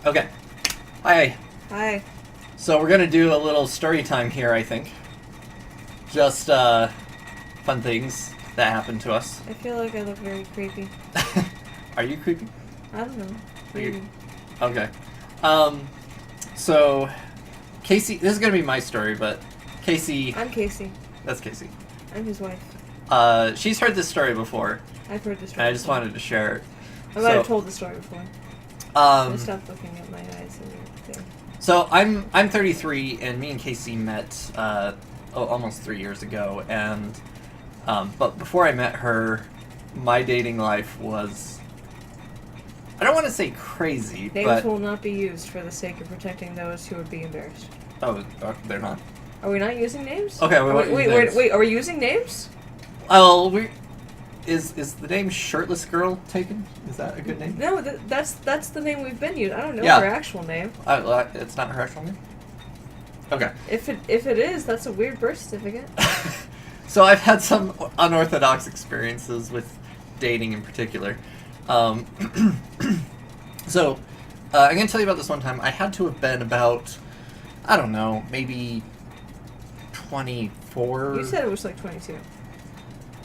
Okay. Hi. Hi. So we're gonna do a little story time here, I think. Just fun things that happened to us. I feel like I look very creepy. Are you creepy? I don't know. Maybe. Okay. So Casey, this is gonna be my story, but Casey. I'm Casey. That's Casey. I'm his wife. She's heard this story before. I've heard this story. And I just wanted to share it. I might have told the story before. I stopped looking at my eyes and there. So I'm 33, and me and Casey met almost 3 years ago, and but before I met her, my dating life was, I don't want to say crazy, Names but will not be used for the sake of protecting those who would be embarrassed. oh, they're not. Are we not using names? Okay, wait. Are we using names? Oh, is the name Shirtless Girl taken? Is that a good name? No, that's the name we've been using. I don't know Yeah. her actual name. It's not her actual name? Okay. If it is, that's a weird birth certificate. So I've had some unorthodox experiences with dating in particular. So I'm going to tell you about this one time. I had to have been about, I don't know, maybe 24. You said it was like 22.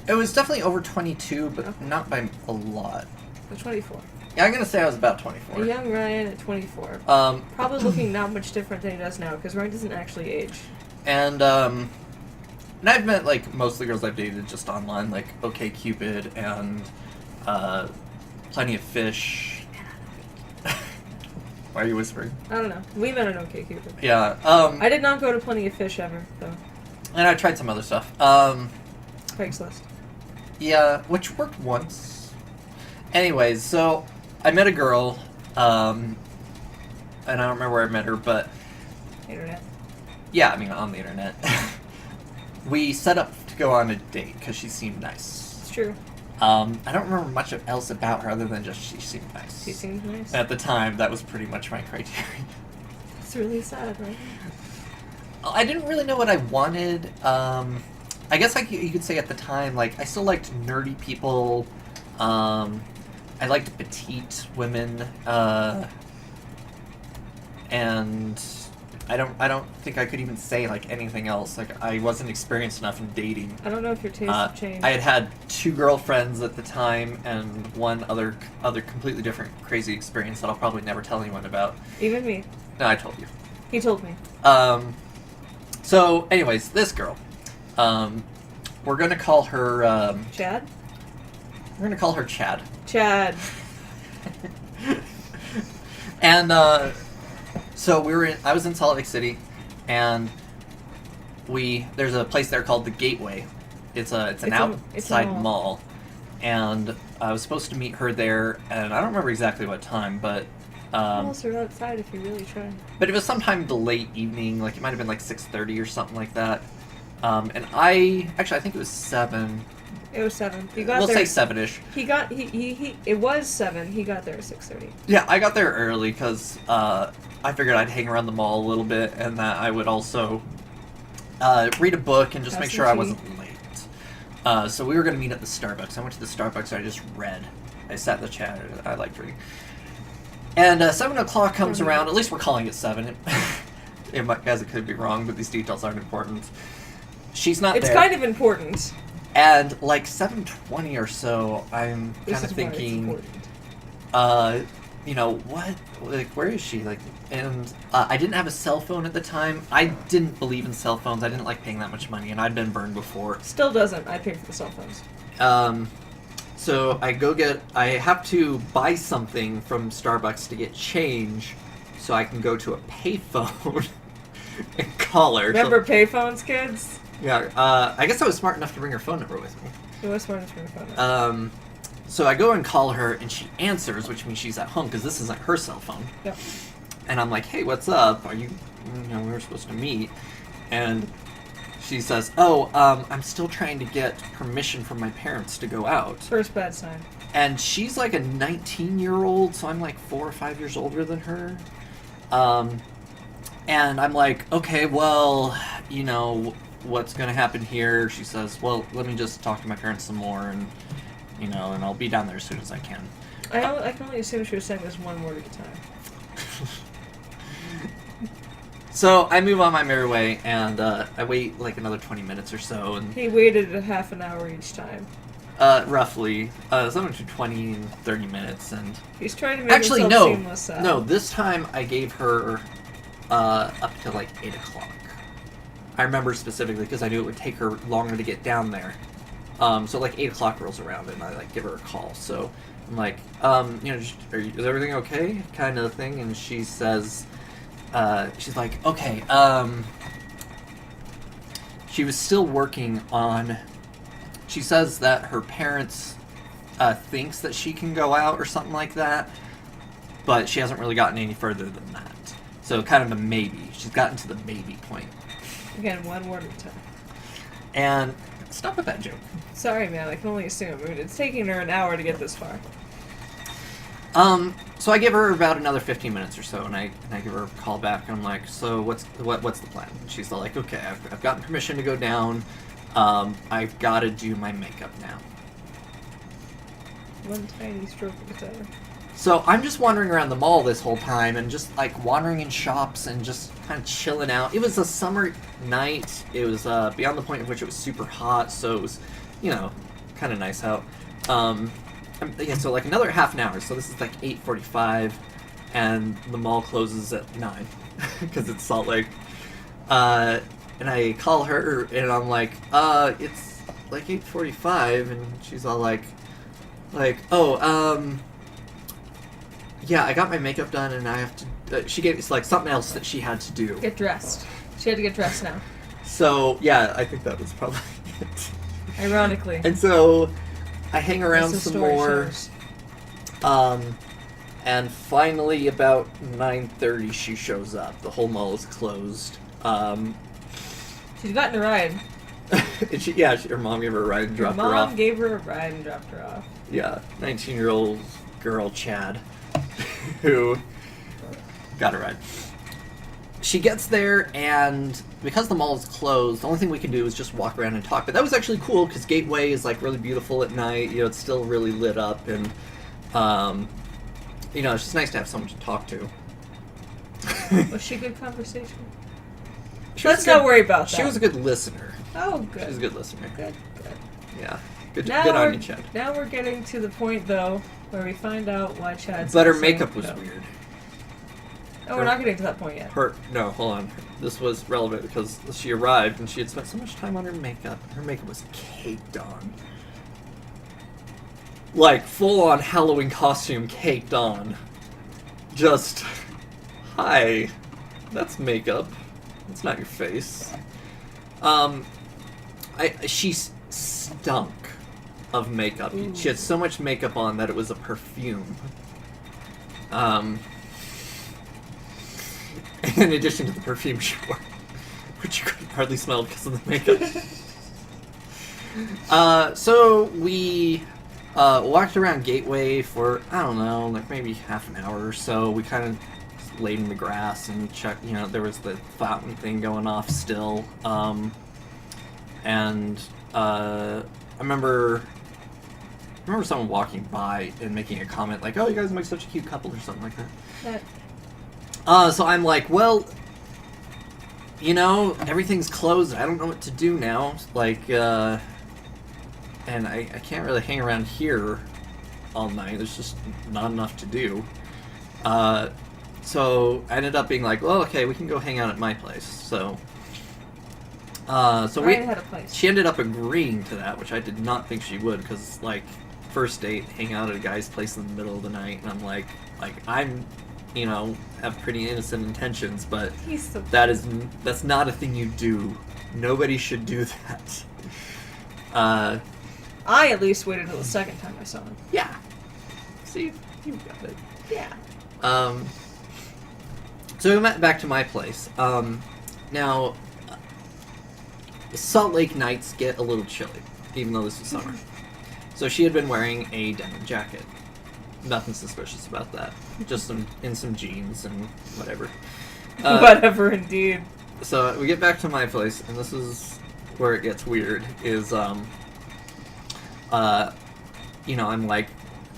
It was definitely over 22, but not by a lot. Or 24. Yeah, I'm going to say I was about 24. A young Ryan at 24. Probably looking not much different than he does now, because Ryan doesn't actually age. And I've met, like, most of the girls I've dated just online, like OkCupid and Plenty of Fish. Why are you whispering? I don't know. We met on OkCupid. Yeah. I did not go to Plenty of Fish ever, though. And I tried some other stuff. Craigslist. Yeah, which worked once. Anyways, so I met a girl, and I don't remember where I met her, but... Internet. Yeah, I mean, on the internet. We set up to go on a date, because she seemed nice. It's true. I don't remember much else about her other than just she seemed nice. She seemed nice. At the time, that was pretty much my criteria. It's really sad, right? I didn't really know what I wanted. I guess you could say at the time, like, I still liked nerdy people. I liked petite women. And I don't think I could even say, like, anything else. Like, I wasn't experienced enough in dating. I don't know if your tastes have changed. I had 2 girlfriends at the time and one other completely different crazy experience that I'll probably never tell anyone about. Even me. No, I told you. He told me. So, anyways, this girl. We're gonna call her, Chad? We're gonna call her Chad. Chad. And, so I was in Salt Lake City, and there's a place there called the Gateway. It's an outside mall. And I was supposed to meet her there, and I don't remember exactly what time, but... Malls are outside if you really try. But it was sometime the late evening, like it might have been like 6:30 or something like that. And I think it was 7. It was 7. He got we'll there. We'll say 7-ish. It was 7. He got there at 6:30. Yeah, I got there early because I figured I'd hang around the mall a little bit, and that I would also read a book and just make sure I wasn't late. So we were going to meet at the Starbucks. I went to the Starbucks and I just read. I sat in the chair. I liked reading. And 7 o'clock comes around. At least we're calling it 7. Guys, it could be wrong, but these details aren't important. She's not there. It's kind of important. And like 7:20 or so, I'm kind of thinking, you know, what? Like, where is she? Like, and I didn't have a cell phone at the time. I didn't believe in cell phones. I didn't like paying that much money, and I'd been burned before. Still doesn't. I paid for the cell phones. So I have to buy something from Starbucks to get change so I can go to a payphone and call her. Remember payphones, kids? Yeah, I guess I was smart enough to bring her phone number with me. You were smart enough to bring her phone number. So I go and call her, and she answers, which means she's at home, because this isn't her cell phone. Yep. And I'm like, hey, what's up? We were supposed to meet. And she says, I'm still trying to get permission from my parents to go out. First bad sign. And she's like a 19-year-old, so I'm like 4 or 5 years older than her. And I'm like, okay, well, you know, what's going to happen here? She says, well, let me just talk to my parents some more, and, you know, and I'll be down there as soon as I can. I can only assume she was saying this one word at a time. So I move on my merry way, and I wait like another 20 minutes or so. And he waited a half an hour each time. Roughly. Somewhere between 20 and 30 minutes. And he's trying to make himself seamless. No, this time I gave her up to like 8 o'clock. I remember specifically because I knew it would take her longer to get down there. So like 8 o'clock rolls around, and I like give her a call. So I'm like, is everything okay? Kind of thing. And she says, she's like, okay. She was still working on. She says that her parents thinks that she can go out or something like that, but she hasn't really gotten any further than that. So kind of a maybe. She's gotten to the maybe point. Again, one word at a time. And stop with that joke. Sorry, man. I can only assume. I mean, it's taking her an hour to get this far. So I give her about another 15 minutes or so, and I give her a call back, and I'm like, so what's the plan? And she's like, okay, I've gotten permission to go down. I've got to do my makeup now. One tiny stroke at a time. So I'm just wandering around the mall this whole time, and just like wandering in shops and just kind of chilling out. It was a summer night. It was beyond the point of which it was super hot, so it was, kind of nice out. So like another half an hour. So this is like 8:45, and the mall closes at 9 because it's Salt Lake. And I call her, and I'm like, it's like 8:45, and she's all like, oh, yeah, I got my makeup done, and I have to. She gave me like something else that she had to do. Get dressed. She had to get dressed now. So yeah, I think that was probably it. Ironically. And so I hang around some more. And finally, about 9:30, she shows up. The whole mall is closed. She's gotten a ride. And her mom gave her a ride and dropped her off. Mom gave her a ride and dropped her off. Yeah, 19-year-old girl Chad, who got a ride. She gets there, and because the mall is closed, the only thing we can do is just walk around and talk. But that was actually cool, because Gateway is like really beautiful at night. It's still really lit up, and it's just nice to have someone to talk to. Was she a good conversation? Let's not worry about that. She was a good listener. Oh, good. She was a good listener. Good. Yeah. Good on you, Chad. Now we're getting to the point, though, where we find out why Chad's... But her makeup was weird. Oh, we're not getting to that point yet. No, hold on. This was relevant because she arrived and she had spent so much time on her makeup. Her makeup was caked on. Like, full-on Halloween costume caked on. Just, hi, that's makeup. It's not your face. She stunk of makeup. Ooh. She had so much makeup on that it was a perfume. In addition to the perfume she wore, which you could hardly smell because of the makeup. So we walked around Gateway for, I don't know, like maybe half an hour or so. We kind of laid in the grass and checked, there was the fountain thing going off still. And I remember someone walking by and making a comment like, oh, you guys make such a cute couple or something like that. So I'm like, well, everything's closed. I don't know what to do now. Like, and I can't really hang around here all night. There's just not enough to do. So I ended up being like, well, okay, we can go hang out at my place. So Ryan had a place. She ended up agreeing to that, which I did not think she would, because like first date, hang out at a guy's place in the middle of the night, and I'm like I'm, have pretty innocent intentions, but that's not a thing you do. Nobody should do that. I at least waited until the second time I saw him. Yeah. See, you got it. Yeah. So we went back to my place. Now, Salt Lake nights get a little chilly, even though this is summer. So she had been wearing a denim jacket. Nothing suspicious about that. Just in some jeans and whatever. Whatever, indeed. So we get back to my place, and this is where it gets weird. Is I'm like,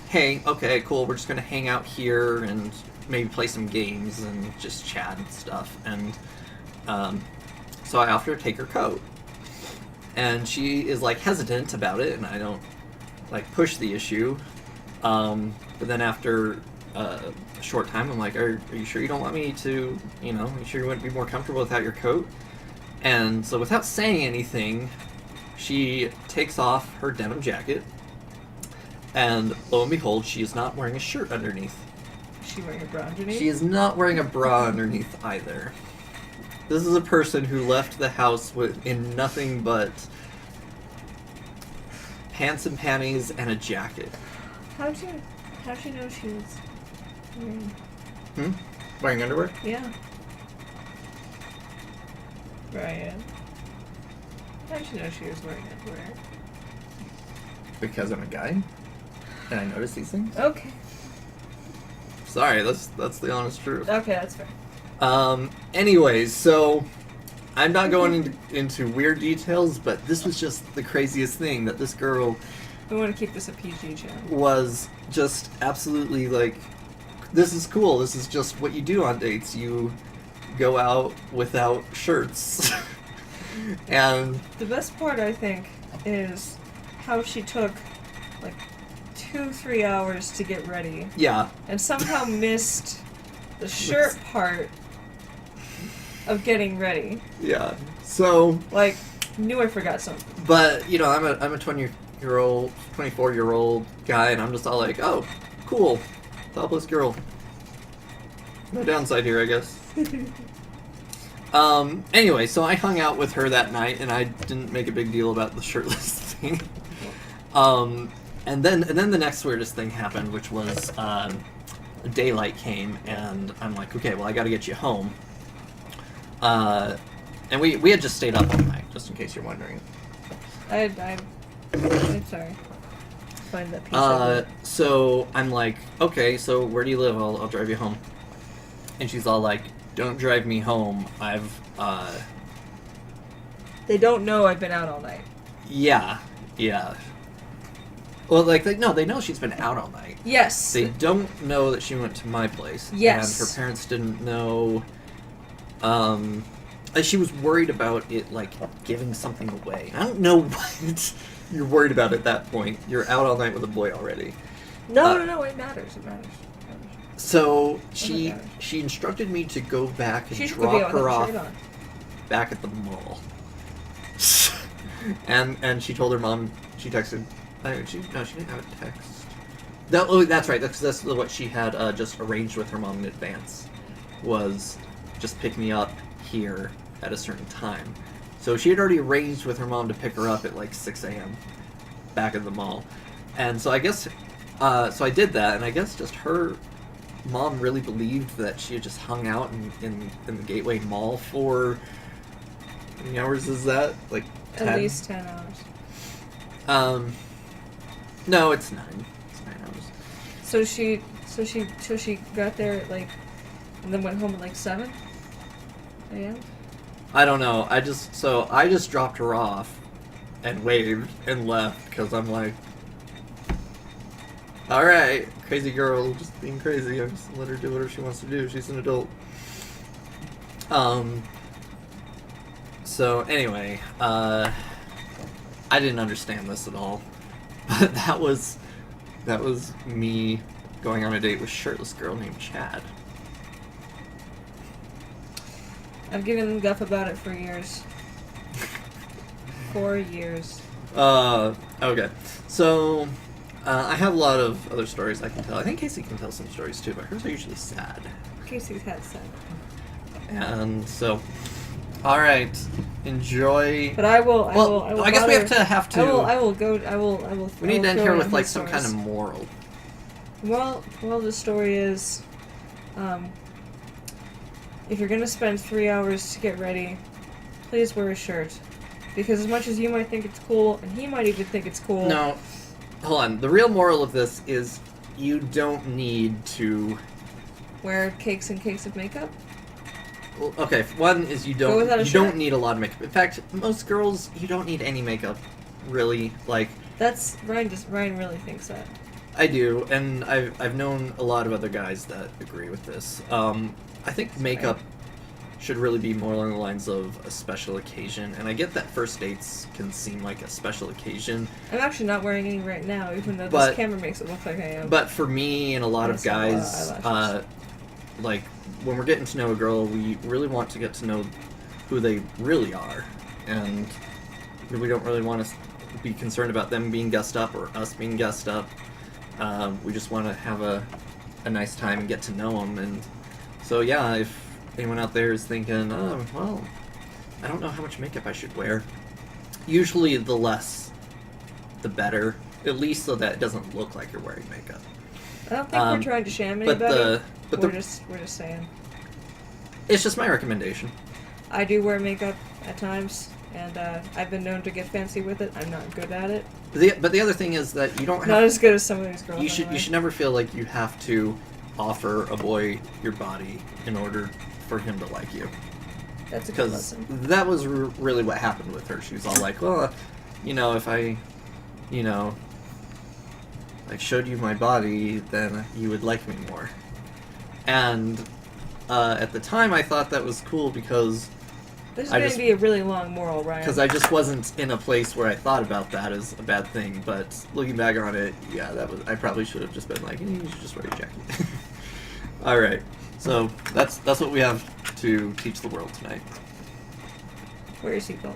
hey, okay, cool. We're just gonna hang out here and maybe play some games and just chat and stuff. And So I offer to take her coat. And she is, like, hesitant about it, and I don't, like, push the issue. But then after a short time, I'm like, are you sure you don't want me to, are you sure you wouldn't be more comfortable without your coat? And so without saying anything, she takes off her denim jacket, and lo and behold, she is not wearing a shirt underneath. Is she wearing a bra underneath? She is not wearing a bra underneath either. This is a person who left the house in nothing but pants and panties and a jacket. How'd she know she was wearing... Wearing underwear? Yeah. Brian. How'd she know she was wearing underwear? Because I'm a guy, and I notice these things. Okay. Sorry, that's the honest truth. Okay, that's fair. Anyways, so I'm not going into weird details, but this was just the craziest thing that this girl... We want to keep this a PG channel. ...was just absolutely like, this is cool, this is just what you do on dates. You go out without shirts. And... The best part, I think, is how she took, like, 2-3 hours to get ready. Yeah. And somehow missed the shirt part of getting ready. Yeah. So... Like, knew I forgot something. But, I'm a 24-year-old guy, and I'm just all like, oh, cool. Topless girl. No downside here, I guess. Anyway, so I hung out with her that night, and I didn't make a big deal about the shirtless thing. And then the next weirdest thing happened, which was daylight came, and I'm like, okay, well, I gotta get you home. And we had just stayed up all night, just in case you're wondering. I'm sorry. Find that piece of it. So I'm like, okay, so where do you live? I'll drive you home. And she's all like, don't drive me home. They don't know I've been out all night. Yeah. Well, no, they know she's been out all night. Yes. They don't know that she went to my place. Yes. And her parents didn't know. She was worried about it, like, giving something away. I don't know what you're worried about at that point. You're out all night with a boy already. No, it matters. It matters. So she instructed me to go back and drop her off back at the mall. and she told her mom. She texted. She didn't have a text. That's right. That's what she had just arranged with her mom in advance. Was just pick me up here at a certain time. So she had already arranged with her mom to pick her up at like 6 a.m. back at the mall. And so I guess, so I did that, and I guess just her mom really believed that she had just hung out in the Gateway Mall for, how many hours is that? Like 10? At least 10 hours. No, it's 9. It's 9 hours. So she got there at like, and then went home at like 7 a.m.? I don't know. I just dropped her off and waved and left because I'm like, all right, crazy girl, just being crazy. I just let her do whatever she wants to do. She's an adult. So anyway, I didn't understand this at all, but that was me going on a date with a shirtless girl named Chad. I've given them guff about it for years. 4 years. Okay. So, I have a lot of other stories I can tell. I think Casey can tell some stories too, but hers are usually sad. Casey's had sad. And so, alright. Enjoy. But I will I guess we have to. I will. We need to end here with like some kind of moral. Well, the story is, if you're gonna spend 3 hours to get ready, please wear a shirt. Because as much as you might think it's cool, and he might even think it's cool... No. Hold on. The real moral of this is you don't need to... Wear cakes and cakes of makeup? Well, okay, one is you don't need a lot of makeup. In fact, most girls, you don't need any makeup, really. Like... That's... Ryan really thinks that. I do, and I've known a lot of other guys that agree with this. I think makeup should really be more along the lines of a special occasion. And I get that first dates can seem like a special occasion. I'm actually not wearing any right now, even though But- this camera makes it look like I am. But for me and a lot of Yes, a lot of guys, eyelashes. like when we're getting to know a girl, we really want to get to know who they really are, and we don't really want to be concerned about them being guessed up or us being guessed up. We just want to have a nice time and get to know them. And so yeah, if anyone out there is thinking, oh well, I don't know how much makeup I should wear, usually the less the better, at least so that it doesn't look like you're wearing makeup. I don't think we're trying to sham But anybody. but we're just saying. it's just my recommendation. I do wear makeup at times, and I've been known to get fancy with it. I'm not good at it. But the other thing is that you don't have Not as good as some of these girls. you should never feel like you have to offer a boy your body in order for him to like you. That's a good Because lesson. that was really what happened with her. She was all like, well, if I, like showed you my body, then you would like me more. And at the time, I thought that was cool because This is I going just- to be a really long moral, Ryan. I just wasn't in a place where I thought about that as a bad thing. But looking back on it, yeah, I probably should have just been like, you should just wear your jacket. All right, so that's what we have to teach the world tonight. Wear your seatbelt.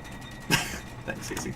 Thanks, Casey.